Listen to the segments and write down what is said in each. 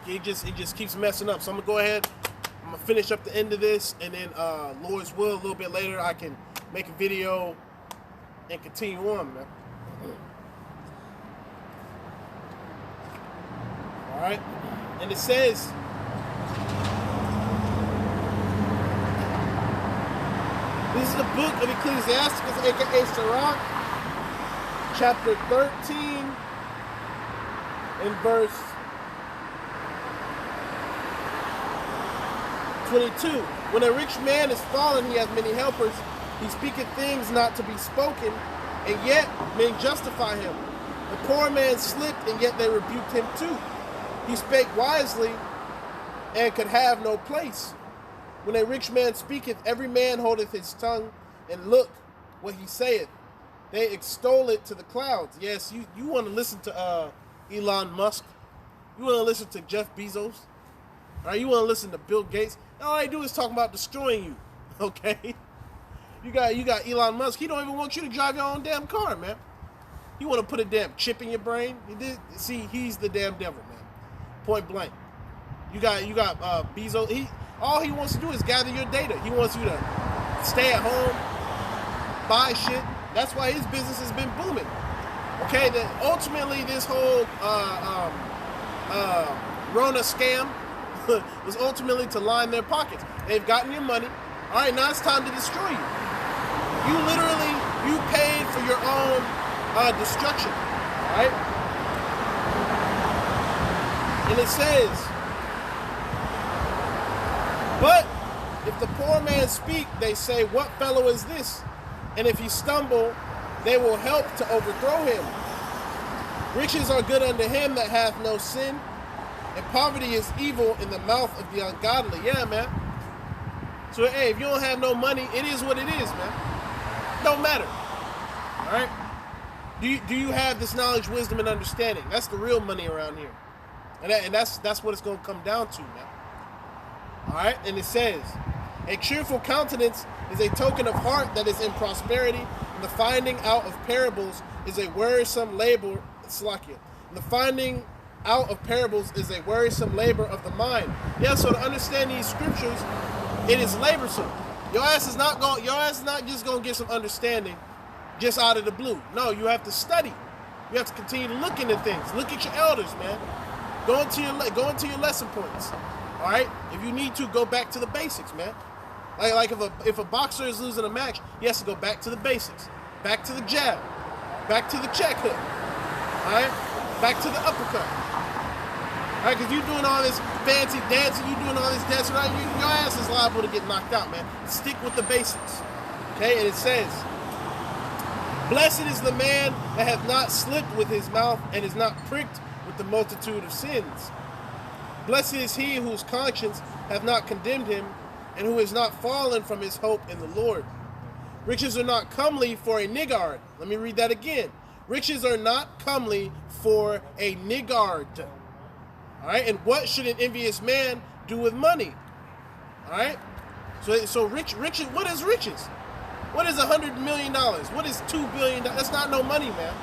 it just keeps messing up. So I'm gonna go ahead. I'm gonna finish up the end of this, and then Lord's will, a little bit later, I can make a video and continue on, man. All right, and it says, this is the book of Ecclesiasticus, aka Sirach, chapter 13, and verse 22. When a rich man is fallen, he has many helpers. He speaketh things not to be spoken, and yet men justify him. The poor man slipped, and yet they rebuked him too. He spake wisely, and could have no place. When a rich man speaketh, every man holdeth his tongue, and look what he saith. They extol it to the clouds. Yes, you want to listen to Elon Musk. You want to listen to Jeff Bezos. All right, you want to listen to Bill Gates. All they do is talk about destroying you. Okay? You got Elon Musk. He don't even want you to drive your own damn car, man. He want to put a damn chip in your brain. See, he's the damn devil, man. Point blank. You got Bezos. All he wants to do is gather your data. He wants you to stay at home, buy shit. That's why his business has been booming. Okay, ultimately this whole Rona scam was ultimately to line their pockets. They've gotten your money. All right, now it's time to destroy you. You paid for your own destruction. All right? And it says, but if the poor man speak, they say, what fellow is this? And if he stumble, they will help to overthrow him. Riches are good unto him that hath no sin, and poverty is evil in the mouth of the ungodly. Yeah, man. So, hey, if you don't have no money, it is what it is, man. Don't matter. All right? Do you have this knowledge, wisdom, and understanding? That's the real money around here. And that's what it's going to come down to, man. All right? And it says, a cheerful countenance is a token of heart that is in prosperity, and the finding out of parables is a wearisome labor. Slakia. And the finding out of parables is a wearisome labor of the mind. Yeah, so to understand these scriptures, it is laborsome. Your ass is not just gonna get some understanding just out of the blue. No, you have to study. You have to continue to look into things. Look at your elders, man. Go into your lesson points. All right. If you need to, go back to the basics, man. Like if a boxer is losing a match, he has to go back to the basics. Back to the jab. Back to the check hook. All right. Back to the uppercut. All right, because you're doing all this fancy dancing, you're doing all this dancing, right? Your ass is liable to get knocked out, man. Stick with the basics. Okay, and it says, blessed is the man that hath not slipped with his mouth and is not pricked with the multitude of sins. Blessed is he whose conscience hath not condemned him, and who is not fallen from his hope in the Lord. Riches are not comely for a niggard. Let me read that again. Riches are not comely for a niggard. All right, and what should an envious man do with money? All right, so riches. What is riches? What is $100 million? What is $2 billion? That's not no money, man.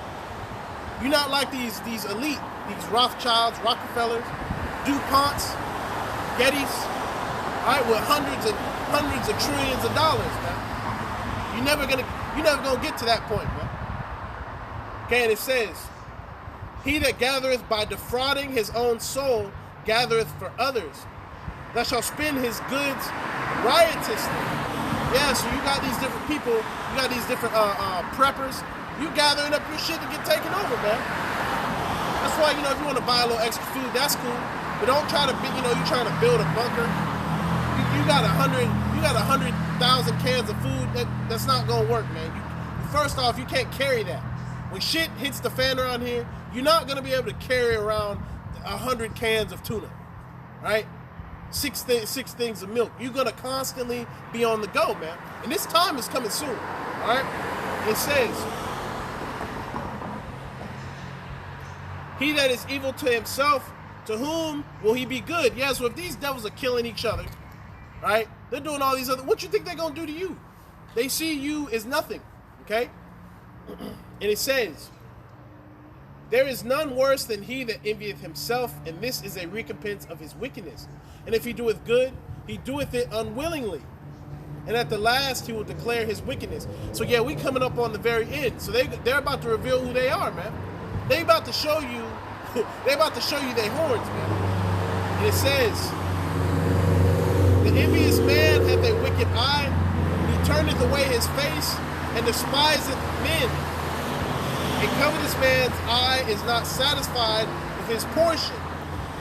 You're not like these elite, these Rothschilds, Rockefellers, DuPonts, Gettys. All right, with hundreds of trillions of dollars, man. You're never gonna get to that point, man. Okay, and it says, he that gathereth by defrauding his own soul gathereth for others. That shall spend his goods riotously. Yeah, so you got these different people, you got these different preppers. You gathering up your shit to get taken over, man. That's why, if you want to buy a little extra food, that's cool. But don't try to be, you're trying to build a bunker. You got 100,000 cans of food. That's not gonna work, man. First off, you can't carry that. When shit hits the fan around here, you're not going to be able to carry around 100 cans of tuna, right? Six things of milk. You're going to constantly be on the go, man. And this time is coming soon, all right? It says, he that is evil to himself, to whom will he be good? Yeah, so if these devils are killing each other, right? They're doing all these other, what you think they're going to do to you? They see you as nothing, okay? And it says, There is none worse than he that envieth himself, and this is a recompense of his wickedness. And if he doeth good, he doeth it unwillingly. And at the last, he will declare his wickedness. So yeah, we coming up on the very end. So they're about to reveal who they are, man. They about to show you, they about to show you their horns, man. And it says, the envious man hath a wicked eye. He turneth away his face and despiseth men. A covetous man's eye is not satisfied with his portion,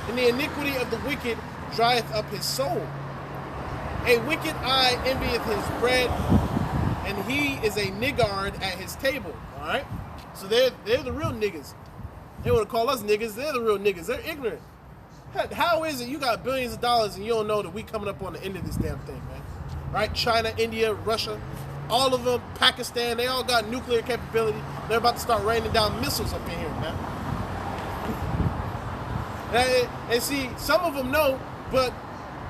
and the iniquity of the wicked drieth up his soul. A wicked eye envieth his bread, and he is a niggard at his table. All right? So they're the real niggas. They want to call us niggas. They're the real niggas. They're ignorant. How is it you got billions of dollars and you don't know that we coming up on the end of this damn thing, man? Right? China, India, Russia, all of them, Pakistan, they all got nuclear capability. They're about to start raining down missiles up in here, man. And see, some of them know, but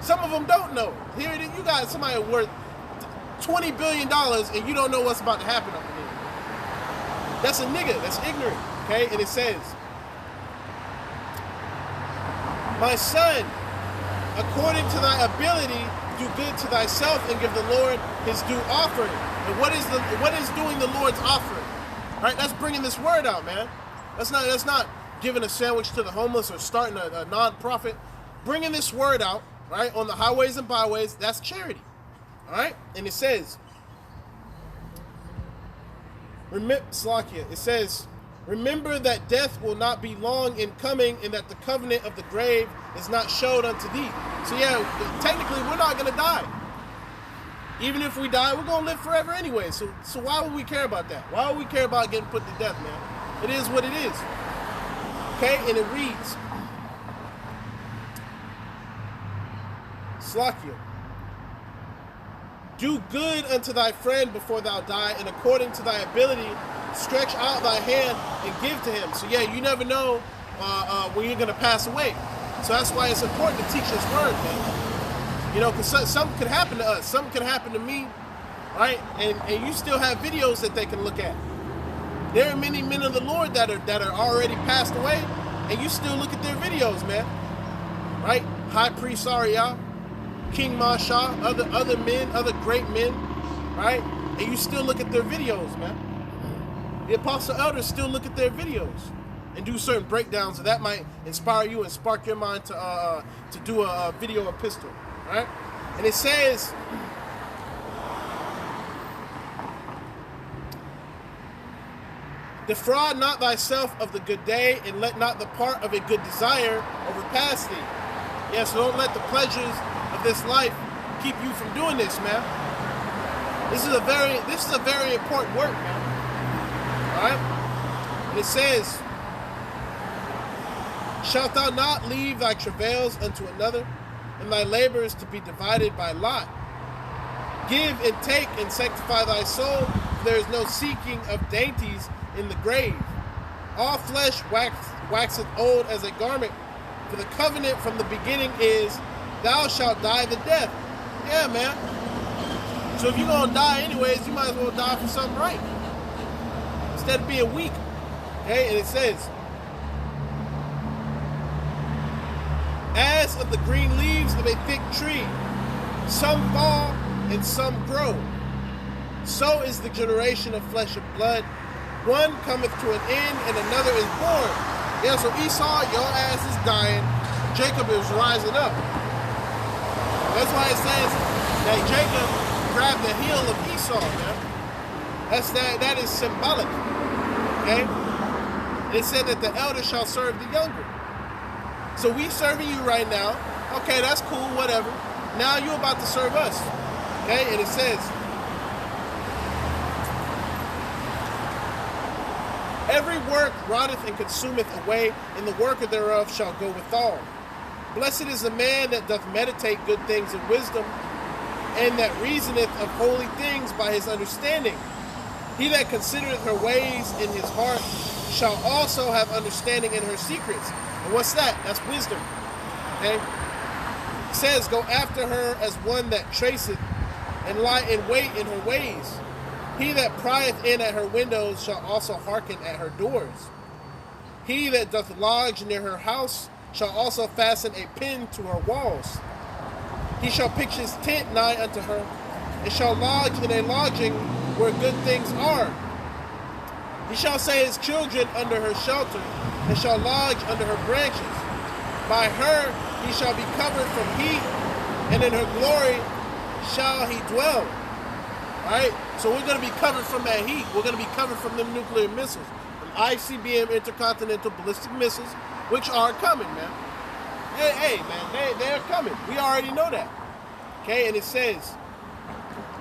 some of them don't know. Here it is, you got somebody worth $20 billion and you don't know what's about to happen up in here. That's a nigga, that's ignorant, okay? And it says, my son, according to thy ability, do good to thyself and give the Lord his due offering. And what is doing the Lord's offering? Right? That's bringing this word out, man. That's not giving a sandwich to the homeless or starting a non-profit. Bringing this word out, right, on the highways and byways, that's charity. All right? And it says, it says, remember that death will not be long in coming, and that the covenant of the grave is not showed unto thee. So yeah, technically we're not going to die. Even if we die, we're going to live forever anyway. So why would we care about that? Why would we care about getting put to death, man? It is what it is. Okay, and it reads, Slakia, do good unto thy friend before thou die, and according to thy ability, stretch out thy hand and give to him. So yeah, you never know when you're going to pass away. So that's why it's important to teach this word, man. You know, because something could happen to us. Something could happen to me, right? And you still have videos that they can look at. There are many men of the Lord that are already passed away, and you still look at their videos, man. Right? High Priest Ariel, King Masha, other men, other great men, right? And you still look at their videos, man. The Apostle Elders still look at their videos and do certain breakdowns, and that might inspire you and spark your mind to do a video epistle. Right? And it says, defraud not thyself of the good day, and let not the part of a good desire overpass thee. Yeah, so don't let the pleasures of this life keep you from doing this, man. This is a very important work, man. Alright? And it says, shalt thou not leave thy travails unto another, and thy labors to be divided by lot? Give and take and sanctify thy soul, for there is no seeking of dainties in the grave. All flesh waxeth old as a garment, for the covenant from the beginning is, thou shalt die the death. Yeah, man. So if you're going to die anyways, you might as well die for something right, instead of being weak. Okay, and it says, as of the green leaves of a thick tree, some fall and some grow, so is the generation of flesh and blood. One cometh to an end and another is born. Yeah, so Esau, your ass is dying. Jacob is rising up. That's why it says that Jacob grabbed the heel of Esau, man. That is symbolic. Okay? It said that the elder shall serve the younger. So we serving you right now. Okay, that's cool, whatever. Now you're about to serve us. Okay, and it says, every work rotteth and consumeth away, and the worker thereof shall go withal. Blessed is the man that doth meditate good things in wisdom, and that reasoneth of holy things by his understanding. He that considereth her ways in his heart shall also have understanding in her secrets. And what's that? That's wisdom. Okay? It says, go after her as one that traceth, and lie in wait in her ways. He that prieth in at her windows shall also hearken at her doors. He that doth lodge near her house shall also fasten a pin to her walls. He shall pitch his tent nigh unto her, and shall lodge in a lodging where good things are. He shall set his children under her shelter, and shall lodge under her branches. By her he shall be covered from heat, and in her glory shall he dwell. Alright? So we're going to be covered from that heat. We're going to be covered from them nuclear missiles. From ICBM intercontinental ballistic missiles, which are coming, man. Hey, man, they're coming. We already know that. Okay, and it says,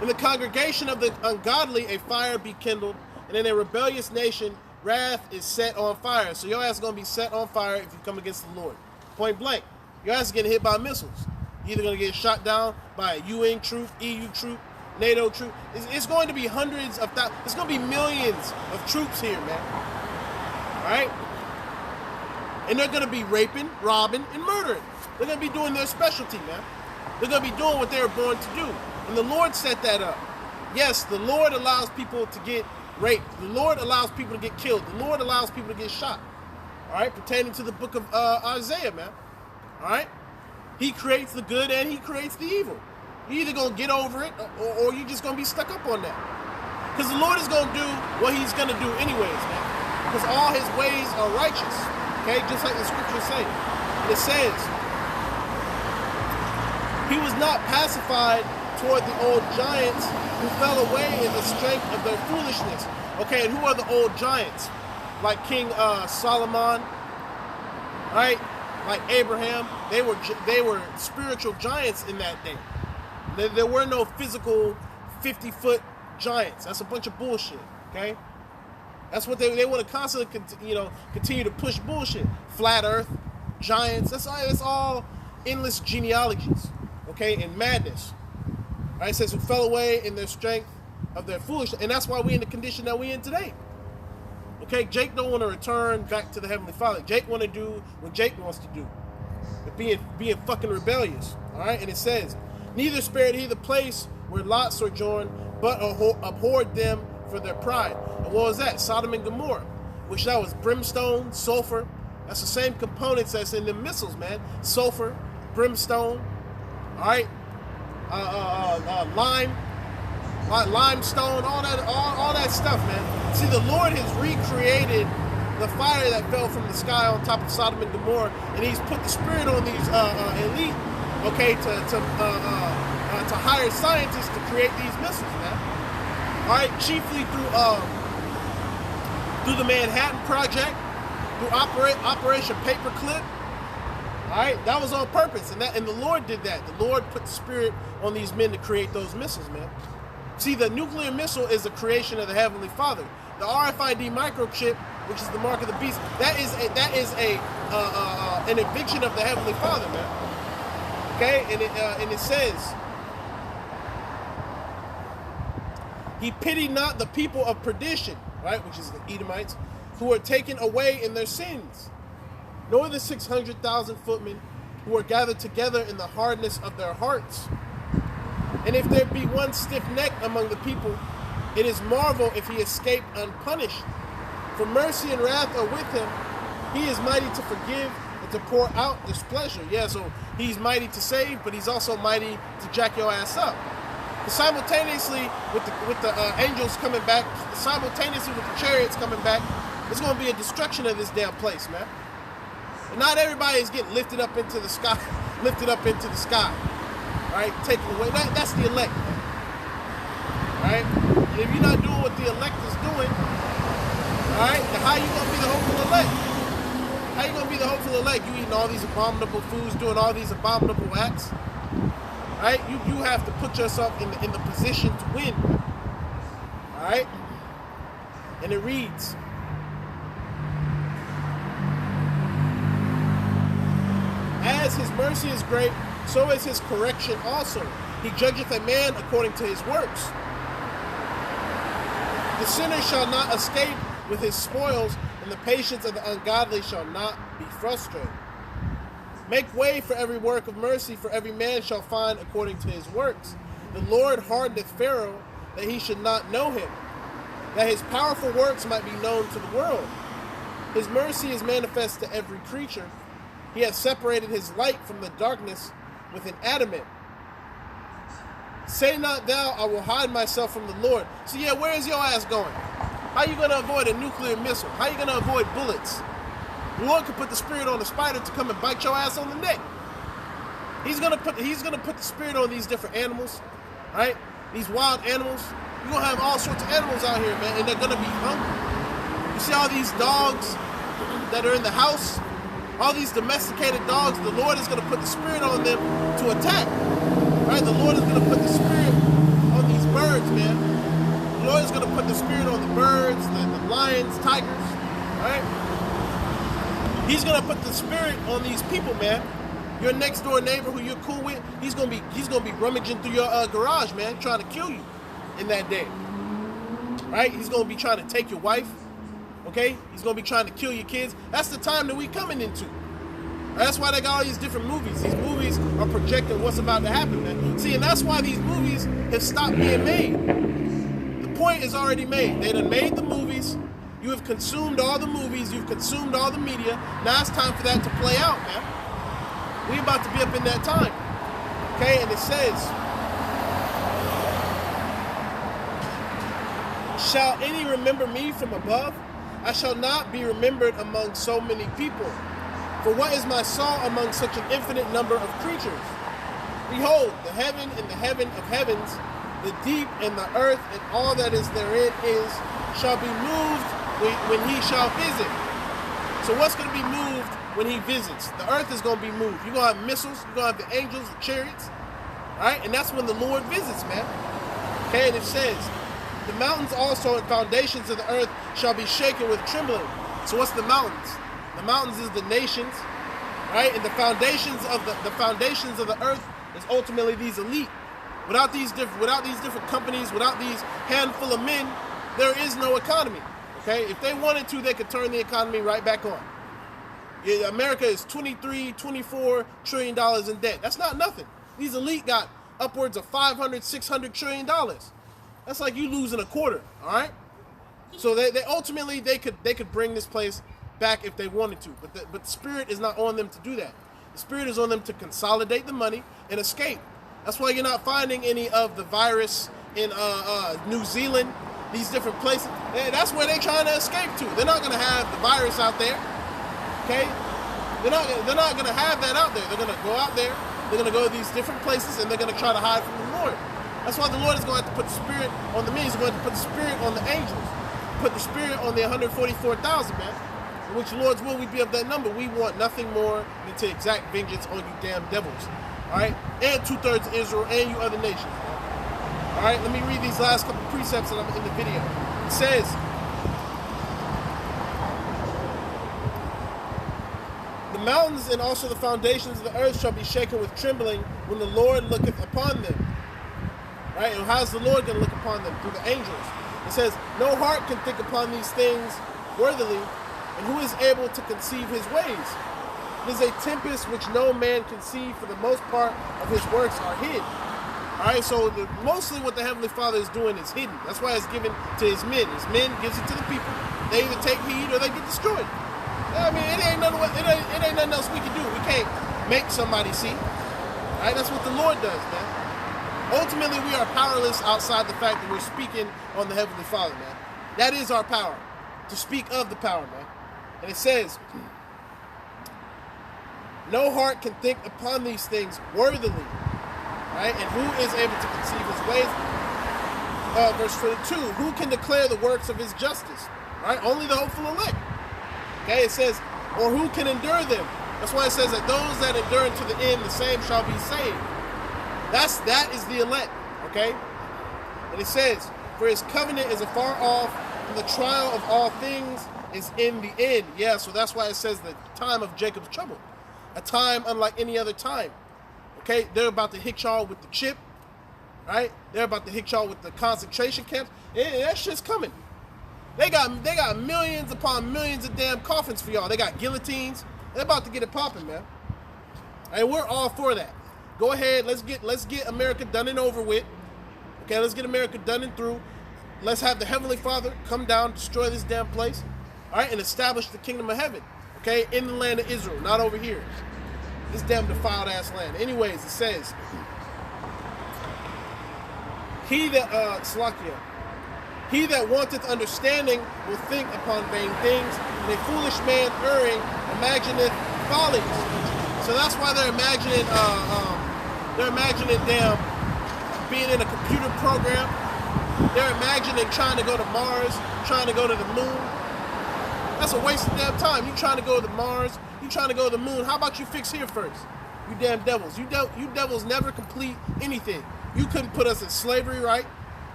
in the congregation of the ungodly a fire be kindled, and in a rebellious nation wrath is set on fire. So your ass is going to be set on fire if you come against the Lord. Point blank. Your ass is getting hit by missiles. You're either going to get shot down by a UN troop, EU troop, NATO troop. It's going to be hundreds of thousands. It's going to be millions of troops here, man. All right? And they're going to be raping, robbing, and murdering. They're going to be doing their specialty, man. They're going to be doing what they were born to do. And the Lord set that up. Yes, the Lord allows people to get raped. The Lord allows people to get killed. The Lord allows people to get shot. All right? Pertaining to the book of Isaiah, man. All right? He creates the good and he creates the evil. You're either going to get over it or you're just going to be stuck up on that. Because the Lord is going to do what he's going to do anyways, man. Because all his ways are righteous. Okay, just like the scriptures say. And it says, he was not pacified toward the old giants who fell away in the strength of their foolishness. Okay, and who are the old giants? Like King Solomon, right? Like Abraham. They were spiritual giants in that day. There were no physical 50-foot giants. That's a bunch of bullshit. Okay. That's what they want to constantly continue to push bullshit. Flat Earth, giants. That's all endless genealogies, okay, and madness. Right? It says who fell away in their strength of their foolishness, and that's why we're in the condition that we're in today. Okay, Jake don't want to return back to the Heavenly Father. Jake want to do what Jake wants to do, but being fucking rebellious. All right, and it says, neither spared he the place where Lot sojourned, but abhorred them for their pride. And what was that? Sodom and Gomorrah, which that was brimstone, sulfur. That's the same components that's in the missiles, man. Sulfur, brimstone, all right, limestone, all that stuff, man. See, the Lord has recreated the fire that fell from the sky on top of Sodom and Gomorrah, and he's put the spirit on these elite, okay, to hire scientists to create these missiles, man. All right, chiefly through the Manhattan Project, through Operation Paperclip. All right, that was on purpose, and the Lord did that. The Lord put the spirit on these men to create those missiles, man. See, the nuclear missile is a creation of the Heavenly Father. The RFID microchip, which is the mark of the beast, that is an invention of the Heavenly Father, man. Okay, and it says, he pitied not the people of perdition, right, which is the Edomites, who are taken away in their sins, nor the 600,000 footmen who are gathered together in the hardness of their hearts. And if there be one stiff neck among the people, it is marvel if he escape unpunished. For mercy and wrath are with him. He is mighty to forgive and to pour out displeasure. Yeah, so he's mighty to save, but he's also mighty to jack your ass up. Simultaneously with the angels coming back, simultaneously with the chariots coming back, there's going to be a destruction of this damn place, man. And not everybody is getting lifted up into the sky, all right, taken away. That's the elect, man. All right, and if you're not doing what the elect is doing, all right, then how you gonna be the hopeful elect? How you gonna be the hopeful elect? You eating all these abominable foods, doing all these abominable acts. Right? You have to put yourself in the position to win. All right? And it reads, as his mercy is great, so is his correction also. He judgeth a man according to his works. The sinner shall not escape with his spoils, and the patience of the ungodly shall not be frustrated. Make way for every work of mercy, for every man shall find according to his works. The Lord hardeneth Pharaoh, that he should not know him, that his powerful works might be known to the world. His mercy is manifest to every creature. He has separated his light from the darkness with an adamant. Say not thou, I will hide myself from the Lord. So yeah, where is your ass going? How you going to avoid a nuclear missile? How you going to avoid bullets? The Lord could put the spirit on a spider to come and bite your ass on the neck. He's gonna put the spirit on these different animals, right? These wild animals. You're gonna have all sorts of animals out here, man, and they're gonna be hungry. You see all these dogs that are in the house, all these domesticated dogs, the Lord is gonna put the spirit on them to attack. Right? The Lord is gonna put the spirit on these birds, man. The Lord is gonna put the spirit on the birds, the lions, tigers, right? He's gonna put the spirit on these people, man. Your next door neighbor who you're cool with, he's gonna be rummaging through your garage, man, trying to kill you in that day. Right? He's gonna be trying to take your wife. Okay? He's gonna be trying to kill your kids. That's the time that we coming into. That's why they got all these different movies. These movies are projecting what's about to happen, man. See, and that's why these movies have stopped being made. The point is already made. They done made the movies. You have consumed all the movies. You've consumed all the media. Now it's time for that to play out, man. We about to be up in that time. Okay, and it says, shall any remember me from above? I shall not be remembered among so many people. For what is my song among such an infinite number of creatures? Behold, the heaven and the heaven of heavens, the deep and the earth and all that is therein shall be moved when he shall visit. So what's going to be moved when he visits? The earth is going to be moved. You're going to have missiles. You're going to have the angels, the chariots. All right? And that's when the Lord visits, man. Okay? And it says, the mountains also and foundations of the earth shall be shaken with trembling. So what's the mountains? The mountains is the nations, right? And the foundations of the earth is ultimately these elite. Without these different companies, without these handful of men, there is no economy. Okay? If they wanted to, they could turn the economy right back on. Yeah, America is $23, $24 trillion in debt. That's not nothing. These elite got upwards of $500, $600 trillion. That's like you losing a quarter, all right? So they ultimately they could bring this place back if they wanted to, but the spirit is not on them to do that. The spirit is on them to consolidate the money and escape. That's why you're not finding any of the virus in New Zealand, these different places. That's where they're trying to escape to. They're not going to have the virus out there. Okay, they're not going to have that out there. They're going to go out there. They're going to go to these different places, and they're going to try to hide from the Lord. That's why the Lord is going to have to put the spirit on the men. He's going to put the spirit on the angels, put the spirit on the 144,000, man. In which the Lord's will we be of that number. We want nothing more than to exact vengeance on you damn devils. All right, and 2/3 of Israel and you other nations. All right, let me read these last couple precepts that I'm in the video. It says, the mountains and also the foundations of the earth shall be shaken with trembling when the Lord looketh upon them. Right? And how's the Lord going to look upon them? Through the angels. It says, no heart can think upon these things worthily, and who is able to conceive his ways? It is a tempest which no man can see, for the most part of his works are hid. Alright, so mostly what the Heavenly Father is doing is hidden. That's why it's given to his men. His men gives it to the people. They either take heed or they get destroyed. I mean, it ain't nothing else we can do. We can't make somebody see. Alright, that's what the Lord does, man. Ultimately, we are powerless outside the fact that we're speaking on the Heavenly Father, man. That is our power, to speak of the power, man. And it says, no heart can think upon these things worthily, right? And who is able to conceive his ways? Verse 22, who can declare the works of his justice, right? Only the hopeful elect. Okay, it says, or who can endure them? That's why it says that those that endure unto the end, the same shall be saved. That is the elect, okay? And it says, for his covenant is afar off, and the trial of all things is in the end. Yeah, so that's why it says the time of Jacob's trouble. A time unlike any other time. Okay, they're about to hit y'all with the chip, right? They're about to hit y'all with the concentration camps. That shit's coming. They got millions upon millions of damn coffins for y'all. They got guillotines. They're about to get it popping, man. And we're all for that. Go ahead, let's get America done and over with. Okay, let's get America done and through. Let's have the Heavenly Father come down, destroy this damn place. all right, and establish the kingdom of heaven, okay, in the land of Israel, not over here. This damn defiled ass land. Anyways, it says, he that wanteth understanding will think upon vain things, and a foolish man erring imagineth follies. So that's why they're imagining damn being in a computer program. They're imagining trying to go to Mars, trying to go to the moon. That's a waste of damn time. You trying to go to Mars, you trying to go to the moon. How about you fix here first? You damn devils. You devils never complete anything. You couldn't put us in slavery, right?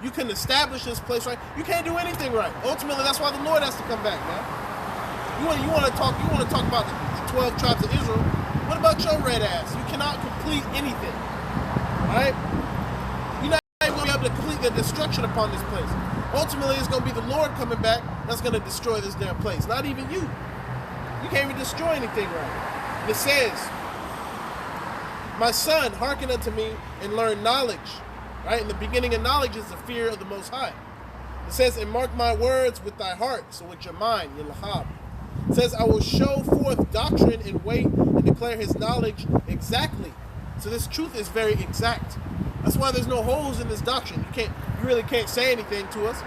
You couldn't establish this place, right? You can't do anything right. Ultimately, that's why the Lord has to come back, man. You want to talk about the 12 tribes of Israel. What about your red ass? You cannot complete anything, right? You're not even going to be able to complete the destruction upon this place. Ultimately, it's going to be the Lord coming back that's going to destroy this damn place. Not even you. You can't even destroy anything right. And it says, my son, hearken unto me and learn knowledge. Right? And the beginning of knowledge is the fear of the Most High. It says, and mark my words with thy heart, so with your mind, Yilahab. It says, I will show forth doctrine and weight and declare his knowledge exactly. So this truth is very exact. That's why there's no holes in this doctrine. You really can't say anything to us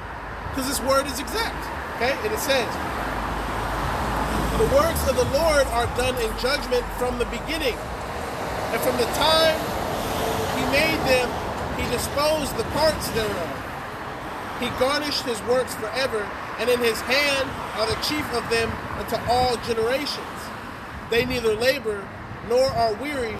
because this word is exact. Okay? And it says, the works of the Lord are done in judgment from the beginning. And from the time he made them, he disposed the parts thereof. He garnished his works forever, and in his hand are the chief of them unto all generations. They neither labor nor are weary,